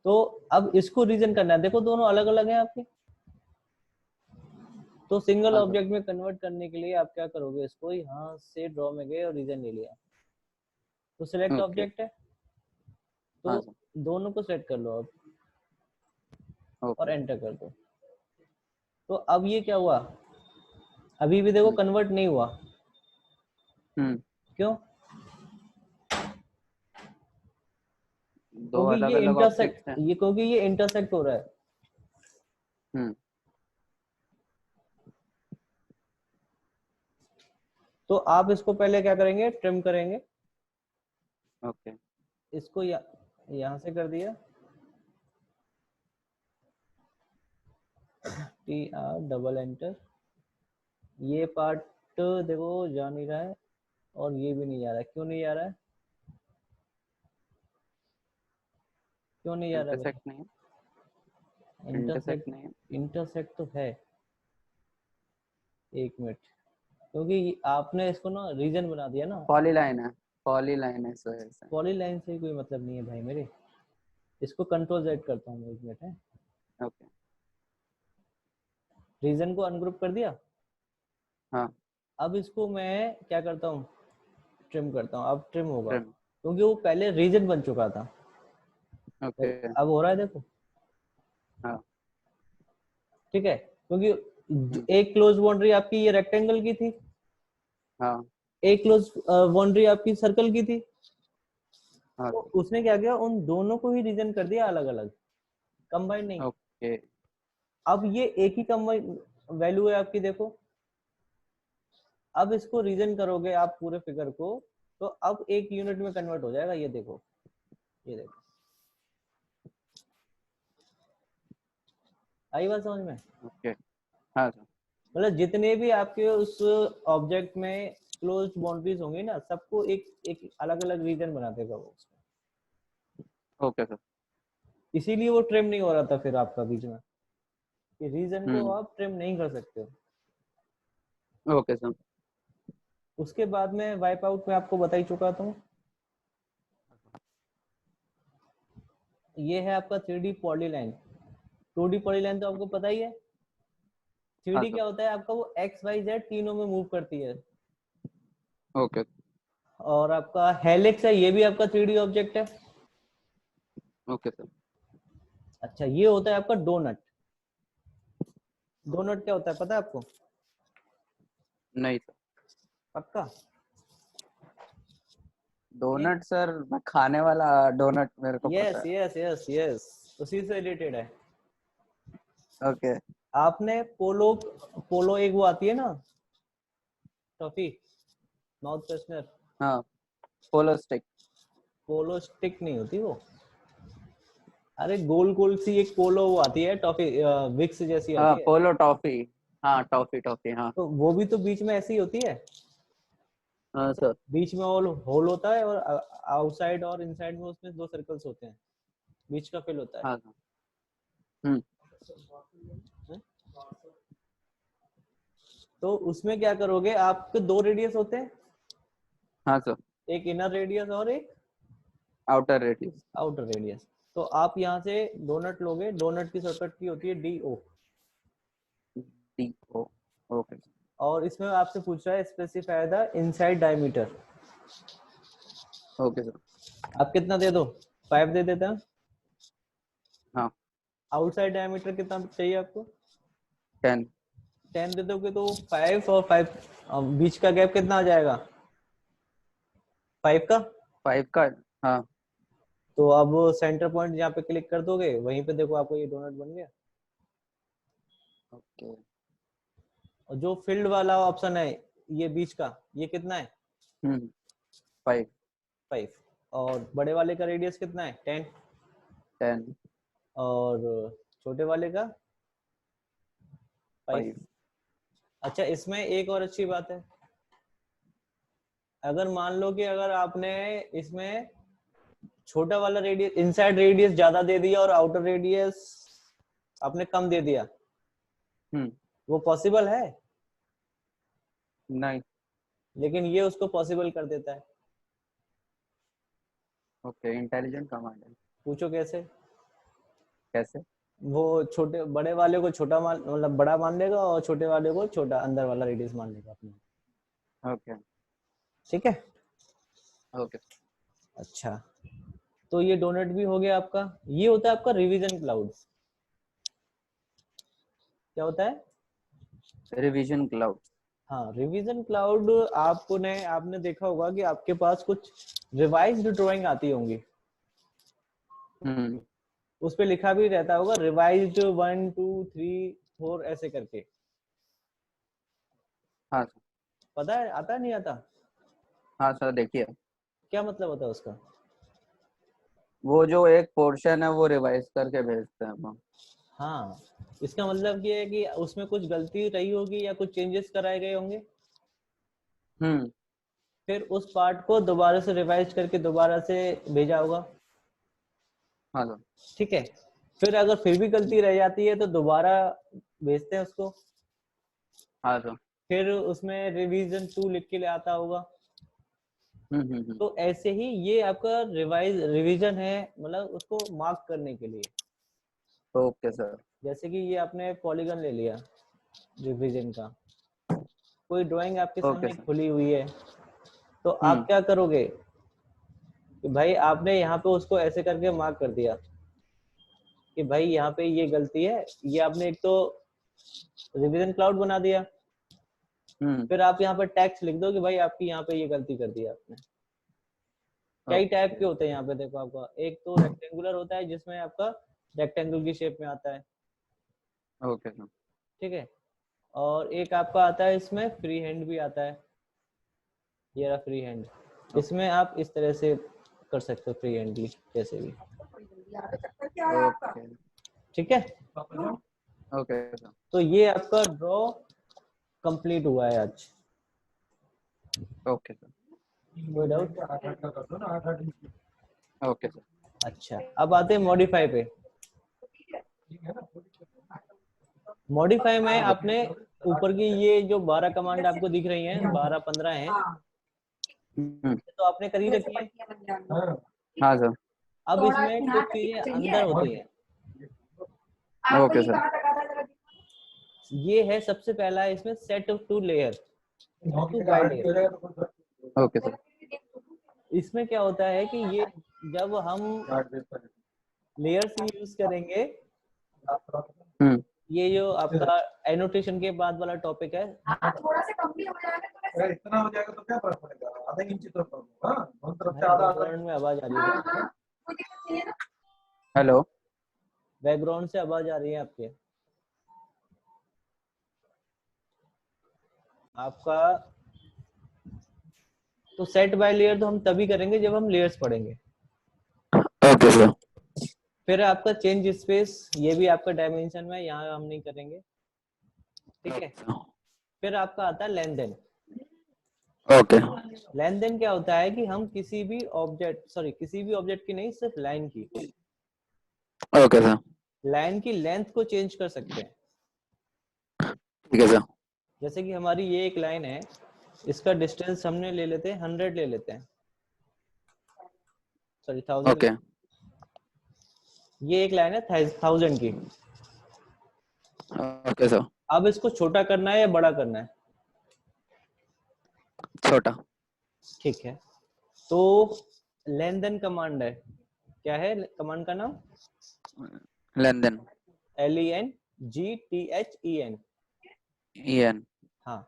तो अब इसको रीजन करना है, देखो दोनों अलग अलग हैं आपके। तो सिंगल हाँ सर। ऑब्जेक्ट में कन्वर्ट करने के लिए आप क्या करोगे, इसको यहाँ से ड्रॉ में गए और रीजन ले लिया, तो सिलेक्ट ओके। ऑब्जेक्ट है, तो हाँ सर। दोनों को सेलेक्ट कर लो अब और ओके। एंटर कर दो। तो अब ये क्या हुआ, अभी भी देखो कन्वर्ट नहीं हुआ, क्यों? दो क्योंकि अलग ये अलग ऑब्जेक्ट्स हैं। क्योंकि ये इंटरसेक्ट हो रहा है। हम्म। तो आप इसको पहले क्या करेंगे, ट्रिम करेंगे, ओके। इसको यहाँ से कर दिया, डबल एंटर, ये पार्ट देखो जा नहीं रहा है और ये भी नहीं जा रहा है, क्यों नहीं जा रहा है, क्यों नहीं जा रहा है इंटरसेक्ट नहीं है। भाई? इंटरसेक्ट नहीं है। इंटरसेक्ट तो है, एक मिनट, क्योंकि आपने इसको ना रीजन बना दिया ना। पॉलीलाइन है। पॉलीलाइन है इस वजह से। पॉलीलाइन से कोई मतलब नहीं है भाई मेरे, इसको कंट्रोल जेड करता हूँ, एक मिनट है। ओके। रीजन को अनग्रुप कर दिया। हाँ। अब इसको मैं क्या करता हूँ, ट्रिम करता हूँ, अब ट्रिम होगा, ट्रिम। क्योंकि वो पहले रीजन बन चुका था। ओके। अब हो रहा है देखो, हाँ। ठीक है, क्योंकि एक क्लोज बाउंड्री आपकी ये रेक्टेंगल की थी, हाँ। एक क्लोज बाउंड्री आपकी सर्कल की थी, हाँ। तो उसने क्या किया, उन दोनों को ही रीजन कर दिया अलग अलग, कंबाइन नहीं। ओके। अब ये एक ही कंबाइन वैल्यू है आपकी, देखो अब इसको रीजन करोगे आप पूरे फिगर को, तो अब एक यूनिट में कन्वर्ट हो जाएगा, ये देखो, ये देखो, आई बात समझ में? ओके। हाँ सर। मतलब जितने भी आपके उस ऑब्जेक्ट में क्लोज बाउंड्रीज होंगी ना, सबको एक एक अलग अलग रीजन बना देगा वो उसमें। Okay sir. इसीलिए वो ट्रिम नहीं हो रहा था फिर आपका बीच में, कि रीजन को हम्म। आप ट्रिम नहीं कर सकते हो। Okay sir. उसके बाद में वाइप आउट में आपको बता ही चुका था। ये है आपका 3D पॉलीलाइन। 2D पॉलीलाइन तो आपको पता ही है। हाँ 3D सर। क्या होता है आपका, वो एक्स वाई जेड तीनों में मूव करती है। ओके। और आपका हेलिक्स है, ये भी आपका 3D ऑब्जेक्ट है। Okay sir. अच्छा, ये होता है आपका डोनट। डोनट क्या होता है पता है आपको? नहीं सर। पक्का? नहीं, डोनट सर, मैं खाने वाला डोनट मेरे को पता यस है। यस यस यस, उसी से रिलेटेड है। ओके। आपने पोलो, पोलो एक वो आती है ना टॉफी, माउथ फ्रेशनर, हाँ। पोलो स्टिक। पोलो स्टिक नहीं होती वो, अरे गोल गोल सी एक पोलो वो आती है टॉफी, विक्स जैसी हाँ, आती है। पोलो टॉफी। हाँ, टॉफी टॉफी, हाँ। तो वो भी तो बीच में ऐसी ही होती है, हाँ सर। बीच में होल होल होता है और आउटसाइड और इनसाइड में उसमें दो सर्कल्स होते हैं, बीच का फिल होता है। हाँ सर। हम्म। हैं? तो उसमें क्या करोगे, आपके दो रेडियस होते हैं, हाँ सर। एक इनर रेडियस और एक आउटर रेडियस। Outer radius. तो आप यहाँ से डोनट लोगे, डोनट की शॉर्टकट की होती है D O, D O. Okay. और इसमें आपसे पूछ रहा है specify the inside diameter. Okay sir. आप कितना दे दो, 5 दे देते हैं। हाँ। आउटसाइड डायमीटर कितना चाहिए आपको? 10। 10 दे दोगे तो 5 और 5, बीच का गैप कितना आ जाएगा, 5 का। 5 का। हाँ। तो अब सेंटर पॉइंट यहाँ पे क्लिक कर दोगे, वहीं पे देखो आपको ये डोनट बन गया। ओके। और जो फील्ड वाला ऑप्शन है ये बीच का, ये कितना है? 5। 5। और बड़े वाले का रेडियस कितना है? 10। 10। और छोटे वाले का 5। 5। अच्छा, इसमें एक और अच्छी बात है, अगर मान लो कि अगर आपने इसमें छोटा वाला रेडियस, इनसाइड रेडियस ज्यादा दे दिया और आउटर रेडियस आपने कम दे दिया, वो पॉसिबल है, नहीं। लेकिन ये उसको पॉसिबल कर देता है। ओके, इंटेलिजेंट कमांड है। पूछो कैसे? कैसे? वो छोटे बड़े वाले को छोटा मान मतलब बड़ा मान लेगा और छोटे वाले को छोटा अंदर वाला रेडियस मान लेगा अपना। ओके ठीक है। ओके अच्छा, तो ये डोनट भी हो गया आपका। ये होता है आपका रिवीजन क्लाउड। क्या होता है? Revision cloud. हाँ, रिवीजन क्लाउड आपने देखा होगा कि आपके पास कुछ रिवाइज्ड ड्राइंग आती होंगी, हम्म उस पे लिखा भी रहता होगा रिवाइज्ड 1 2 3 4 ऐसे करके। हाँ सर। पता है आता नहीं आता? हाँ सर देखिए, क्या मतलब होता है उसका? वो जो एक पोर्शन है वो रिवाइज करके भेजते हैं वो। हाँ, इसका मतलब ये है कि उसमें कुछ गलती रही होगी या कुछ चेंजेस कराए गए होंगे, हम्म फिर उस पार्ट को दोबारा से रिवाइज करके दोबारा से भेजा होगा। हाँ सर। ठीक है। फिर अगर फिर भी गलती रह जाती है तो दोबारा भेजते हैं उसको, हाँ सर। फिर उसमें रिवीजन 2 लिख के ले आता होगा। हम्म। तो ऐसे ही ये आपका रिवीजन है, मतलब उसको मार्क करने के लिए। Okay sir. जैसे कि ये आपने पॉलीगन ले लिया रिवीजन का, कोई ड्राइंग आपके ओके सामने सर। खुली हुई है, तो आप क्या करोगे कि भाई आपने यहाँ पे उसको ऐसे करके मार्क कर दिया कि भाई यहाँ पे ये गलती है। ये आपने एक तो रिवीजन क्लाउड बना दिया, फिर आप यहाँ पर टैक्स लिख दो कि भाई आपकी यहाँ पे ये गलती कर दी आपने। कई टाइप के होते हैं यहाँ पे देखो आपका, एक तो रेक्टेंगुलर होता है जिसमें आपका रेक्टेंगल की शेप में आता है। Okay sir. ठीक है। और एक आपका आता है इसमें फ्री हैंड भी आता है, ये रहा फ्री हैंड। इसमें आप इस तरह से कर सकते हो फ्री हैंडली जैसे भी। ओके ठीक है। Okay sir. तो ये आपका ड्रॉ कंप्लीट हुआ है आज। Okay sir. कोई डाउट? Okay sir. अच्छा, अब आते हैं मॉडिफाई पे। मॉडिफाई में आपने ऊपर की ये जो 12 कमांड आपको दिख रही हैं, 12 15 हैं, तो आपने करी रखी है। हाँ सर। अब इसमें कुछ चीजें अंदर होती हैं। Okay sir. ये है सबसे पहला इसमें set to layer, to by layer. Okay sir. इसमें क्या होता है कि ये जब हम लेयर्स यूज करेंगे, ये जो आपका एनोटेशन के बाद वाला टॉपिक है, थोड़ा सा कम भी हो जाएगा तो अगर इतना हो जाएगा तो क्या फर्क पड़ेगा, आधा इंच तो हाँ दोनों तरफ से भाई आधा आधा। बैकग्राउंड में आवाज आ रही है, कोई दिक्कत नहीं है ना। हेलो। बैकग्राउंड से आवाज आ रही है आपके। आपका तो सेट बाय लेयर तो हम तभी करेंगे जब हम लेयर्स पढ़ेंगे। Okay sir. फिर आपका चेंज स्पेस, ये भी आपका डायमेंशन में, यहाँ हम नहीं करेंगे। ठीक है। फिर आपका आता है लेन देन। ओके लेन देन क्या होता है कि हम किसी भी ऑब्जेक्ट की नहीं, सिर्फ लाइन की, ओके सर। लाइन की लेंथ को चेंज कर सकते हैं। ठीक है सर। जैसे कि हमारी ये एक लाइन है, इसका डिस्टेंस हमने ले लेते हैं 100 ले लेते हैं, सॉरी 1000। ओके ये एक लाइन है 1000 की। Okay sir. अब इसको छोटा करना है या बड़ा करना है? छोटा। ठीक है। तो लेन देन कमांड है, क्या है कमांड का नाम? लेन देन। LENGTHEN। EN। हाँ,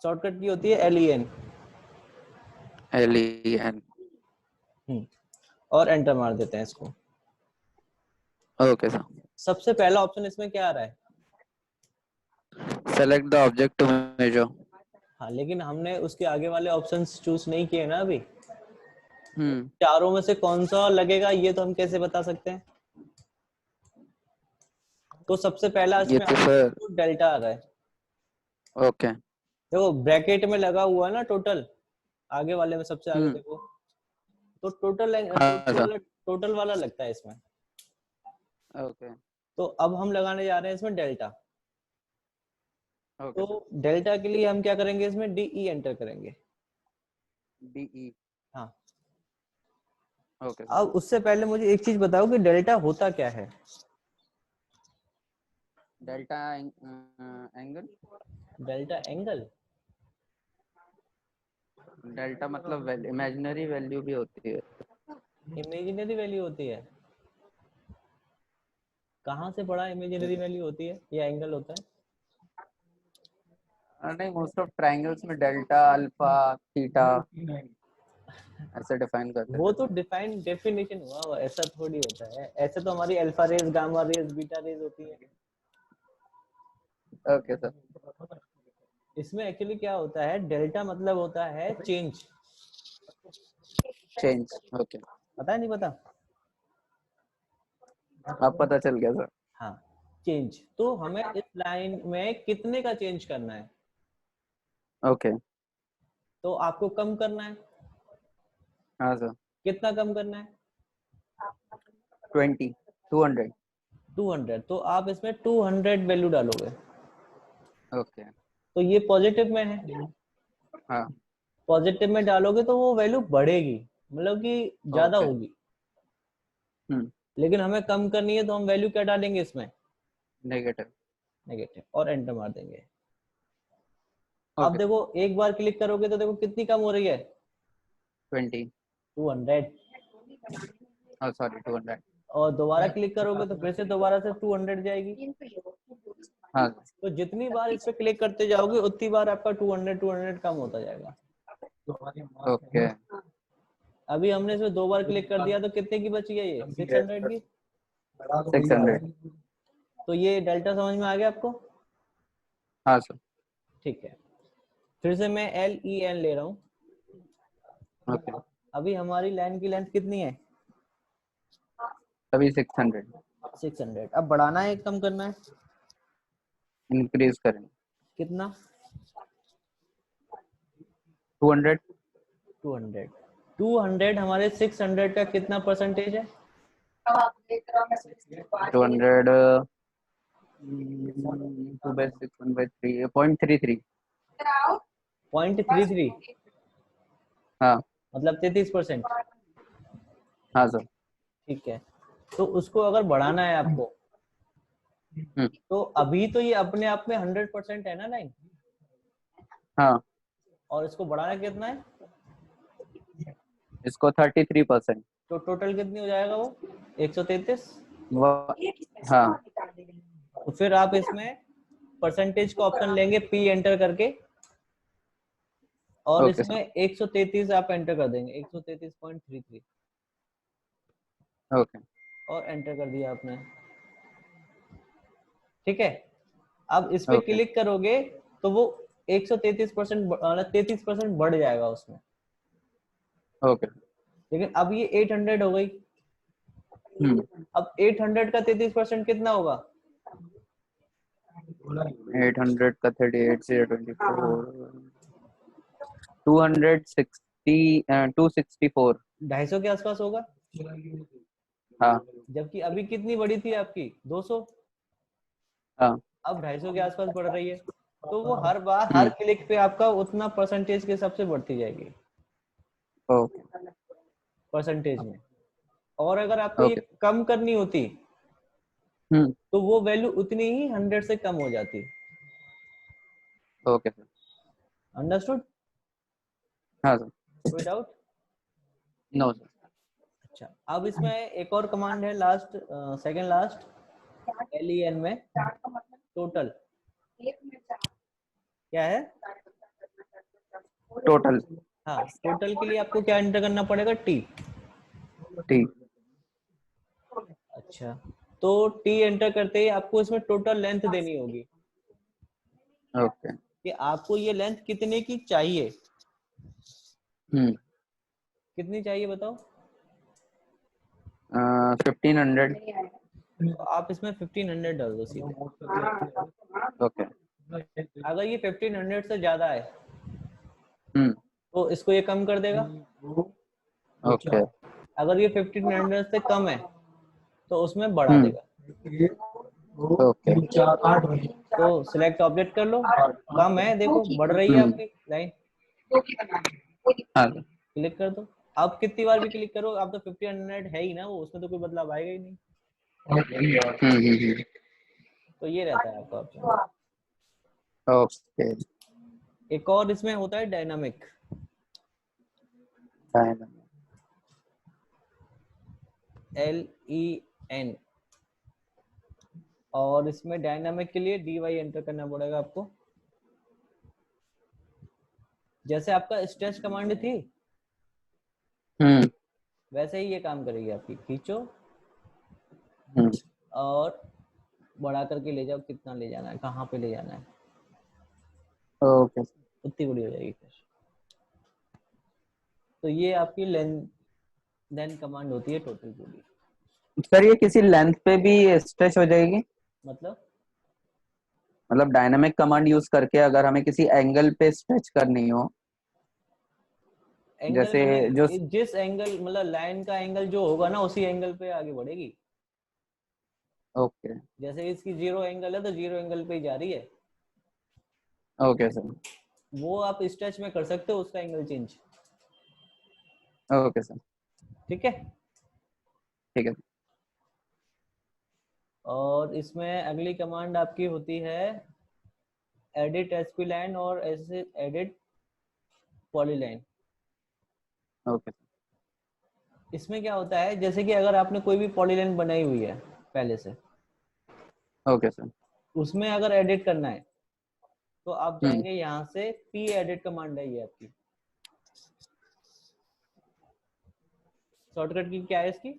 शॉर्टकट की होती है LEN। LEN। और एंटर मार देते हैं इसको। Okay sir. सबसे पहला ऑप्शन इसमें क्या आ रहा है? Select the object to measure. हाँ, लेकिन हमने उसके आगे वाले ऑप्शंस चूज नहीं किए ना अभी। चारों में से कौन सा लगेगा ये तो हम कैसे बता सकते हैं? तो सबसे पहला ये इसमें तो सर। डेल्टा आ रहा है। ओके। देखो ब्रैकेट में लगा हुआ है ना टोटल, आगे वाले में सबसे आगे देखो, तो हाँ सर। टोटल वाला लगता है इसमें। ओके तो अब हम लगाने जा रहे हैं इसमें डेल्टा। ओके तो डेल्टा के लिए हम क्या करेंगे, इसमें DE एंटर करेंगे। DE। हाँ। ओके अब उससे पहले मुझे एक चीज बताओ कि डेल्टा होता क्या है? Delta angle, delta angle, delta मतलब इमेजिनरी वैल्यू भी होती है। इमेजिनरी वैल्यू होती है? कहाँ से पढ़ा इमेजिनरी वैल्यू होती है या एंगल होता है? नहीं, मोस्ट ऑफ ट्रायंगल्स में डेल्टा, अल्फा, थीटा ऐसे डिफाइन करते वो थे। तो डिफाइन डेफिनेशन हुआ, वो ऐसा थोड़ी होता है। ऐसे तो हमारी alpha rays, gamma rays, beta rays होती है। Okay sir. इसमें एक्चुअली क्या होता है, डेल्टा मतलब होता है चेंज। Change, okay. पता है नहीं पता? अब पता चल गया सर। हाँ, चेंज। तो हमें इस लाइन में कितने का चेंज करना है? ओके। तो आपको कम करना है। हाँ सर। कितना कम करना है? 20, 200। 200। तो आप इसमें 200 वैल्यू डालोगे। ओके। तो ये पॉजिटिव में है। हाँ। पॉजिटिव में डालोगे तो वो वैल्यू बढ़ेगी, मतलब कि ज्यादा ओके। होगी। लेकिन हमें कम करनी है तो हम वैल्यू क्या डालेंगे इसमें? नेगेटिव। नेगेटिव, और एंटर मार देंगे। अब ओके। देखो, एक बार क्लिक करोगे तो देखो कितनी कम हो रही है, 20, 200। सॉरी 200। और दोबारा क्लिक करोगे तो फिर से दोबारा से 200 जाएगी। हाँ। तो जितनी बार इस पे क्लिक करते जाओगे उतनी बार आपका 200 कम होता जाएगा। ओके। अभी हमने इसमें 2 बार क्लिक कर दिया तो कितने की बची है ये, 600 की। 600। तो ये डेल्टा समझ में आ गया आपको? हाँ सर। ठीक है, फिर से मैं LEN ले रहा हूँ। ओके। अभी हमारी लाइन की लेंथ कितनी है? अभी 600। 600। अब बढ़ाना है कम करना है? इंक्रीज करें। कितना? 200। 200। 200 हमारे 600 का कितना परसेंटेज है? 200 2 by 6 1 by 3 0.33। 0.33, हाँ। मतलब 33%। हाँ सर। ठीक है, तो उसको अगर बढ़ाना है आपको, तो अभी तो ये अपने आप में 100% है ना लाइन, हाँ। और इसको बढ़ाना कितना है? इसको 33%। तो टोटल कितनी हो जाएगा वो, 133। हाँ। तो फिर आप इसमें परसेंटेज का ऑप्शन लेंगे, P एंटर करके, और ओके इसमें सर। 133 आप एंटर कर देंगे, 133.33, ओके। और एंटर कर दिया आपने। ठीक है, अब इस पे ओके। क्लिक करोगे तो वो 133%, 33% बढ़ जाएगा उसमें। ओके। लेकिन अब ये 800 हो गई। अब 800 का 33% कितना होगा? 800 का 38 से 24 260 264। 250 के आसपास होगा। हाँ। जबकि अभी कितनी बढ़ी थी आपकी, 200। हाँ। अब 250 के आसपास बढ़ रही है। तो वो हर बार हर क्लिक पे आपका उतना परसेंटेज के हिसाब से बढ़ती जाएगी, ओके। परसेंटेज में। और अगर आपको ये ओके। कम करनी होती तो वो वैल्यू उतनी ही 100 से कम हो जाती। Okay sir. अंडरस्टूड? हाँ सर। कोई डाउट? No sir. अच्छा, अब इसमें एक और कमांड है, लास्ट, सेकंड लास्ट, LEN में, टोटल। क्या है? टोटल। हाँ, टोटल के लिए आपको क्या एंटर करना पड़ेगा, T। टी। अच्छा, तो T एंटर करते ही आपको इसमें टोटल लेंथ देनी होगी ओके। कि आपको ये लेंथ कितने की चाहिए। कितनी चाहिए बताओ? 1500। तो आप इसमें 1500 डाल दो सीधे। ओके। अगर ये 1500 से ज्यादा है हम्म। तो इसको ये कम कर देगा। ओके। अगर ये 1500 से कम है तो उसमें बढ़ा हम्म। देगा। ओके। तो सिलेक्ट ऑब्जेक्ट कर लो, कम है, देखो बढ़ रही है आपकी लाइन। हाँ। क्लिक कर दो। अब कितनी बार भी क्लिक करो, आप तो 1500 है ही ना वो, उसमें तो कोई बदलाव आएगा ही नहीं। तो ये रहता है आपका ऑप्शन। ओके एक और इसमें होता है डायनामिक, LEN, और इसमें डायनामिक के लिए dy एंटर करना पड़ेगा आपको। जैसे आपका स्ट्रेच कमांड थी वैसे ही ये काम करेगी आपकी। खींचो और बड़ा करके ले जाओ, कितना ले जाना है, कहाँ पे ले जाना है, ओके उतनी बड़ी हो जाएगी फिर। तो ये आपकी लेन कमांड होती है टोटल पूरी। सर ये किसी लेंथ पे भी स्ट्रेच हो जाएगी? मतलब डायनामिक कमांड यूज करके अगर हमें किसी एंगल पे स्ट्रेच करनी हो, एंगल जैसे जो मतलब जिस एंगल, मतलब लाइन का एंगल जो होगा ना उसी एंगल पे आगे बढ़ेगी। ओके जैसे इसकी 0 एंगल है तो 0 एंगल पे ही जा रही है। ओके सर वो आप स्ट्रेच में कर सकते हो उसका एंगल चेंज। ओके सर ठीक है। ठीक है। और इसमें अगली कमांड आपकी होती है एडिट spline और ऐसे एडिट पॉलीलाइन। ओके इसमें क्या होता है, जैसे कि अगर आपने कोई भी पॉलीलाइन बनाई हुई है पहले से, ओके सर उसमें अगर एडिट करना है तो आप जाएंगे यहाँ से, p एडिट कमांड है ये आपकी। शॉर्टकट की क्या है इसकी?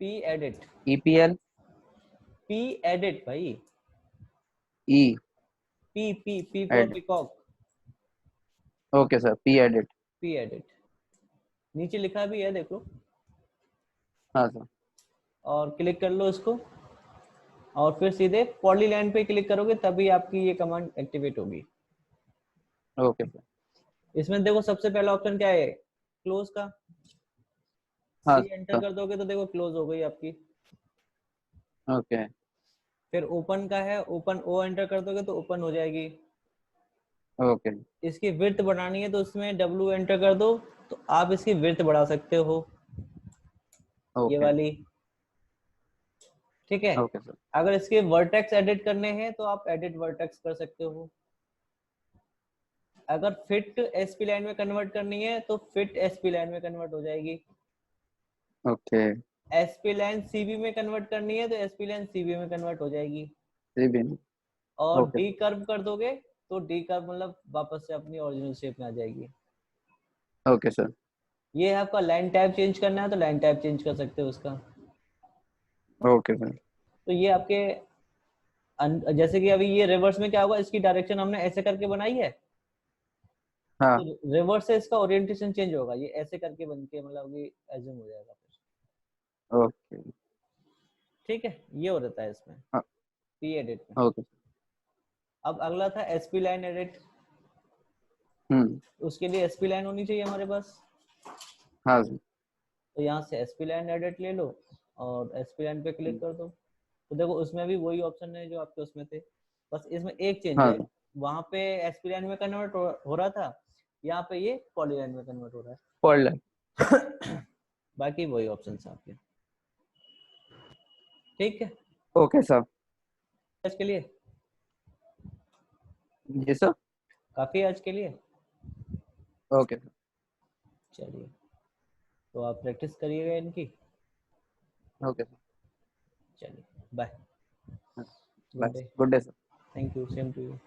p edit. EPL p edit भाई, E p for edit. Peacock. Okay sir P edit. p edit नीचे लिखा भी है देखो, हाँ सर और क्लिक कर लो इसको और फिर सीधे पॉलीलाइन पे क्लिक करोगे तभी आपकी ये कमांड एक्टिवेट होगी। ओके सर इसमें देखो सबसे पहला ऑप्शन क्या है, क्लोज का। हाँ C एंटर सर कर दोगे तो देखो क्लोज हो गई आपकी। ओके फिर ओपन का है, ओपन O एंटर कर दोगे तो ओपन हो जाएगी। ओके इसकी विड्थ बढ़ानी है तो इसमें W एंटर कर दो तो आप इसकी विड्थ बढ़ा सकते हो, ये ओके वाली। ठीक है। ओके सर अगर इसके वर्टेक्स एडिट करने हैं तो आप एडिट वर्टेक्स कर सकते हो। अगर फिट एसपी लाइन में कन्वर्ट करनी है तो फिट एसपी लाइन में कन्वर्ट हो जाएगी। ओके एसपी लाइन सीबी में कन्वर्ट करनी है तो एसपी लाइन सीबी में कन्वर्ट हो जाएगी। रिबिन और ओके डी कर्व कर दोगे तो डी कर्व मतलब वापस से अपनी ओरिजिनल शेप में आ जाएगी। ओके सर ये है आपका लाइन टाइप चेंज करना है तो लाइन टाइप चेंज कर सकते हो उसका। ओके सर तो ये आपके जैसे कि अभी ये रिवर्स में क्या होगा, इसकी डायरेक्शन हमने ऐसे करके बनाई है हाँ तो रिवर्स से इसका ओरिएंटेशन चेंज होगा, ये ऐसे करके बन के मतलब ये एज्यूम हो जाएगा फिर। ओके ठीक है, ये हो रहता है इसमें हाँ पी एडिट में। ओके अब अगला था एसपी लाइन एडिट। उसके लिए एसपी लाइन होनी चाहिए हमारे पास। हाँ सर तो यहाँ से एसपी लाइन एडिट ले लो और एसपी लाइन पे क्लिक कर दो। तो देखो उसमें भी वही ऑप्शन है जो आपके उसमें थे, बस इसमें एक चेंज हाँ है। सर वहां पे एसपी लाइन में कन्वर्ट हो रहा था, यहाँ पे ये पॉली लाइन में कन्वर्ट हो रहा पढ़ है। बाकी वही ऑप्शन है आपके। ठीक है, ओके सर आज के लिए जी सर काफी है आज के लिए। ओके सर चलिए, तो आप प्रैक्टिस करिएगा इनकी। ओके सर चलिए bye, bye good day. Good day sir thank you, same to you.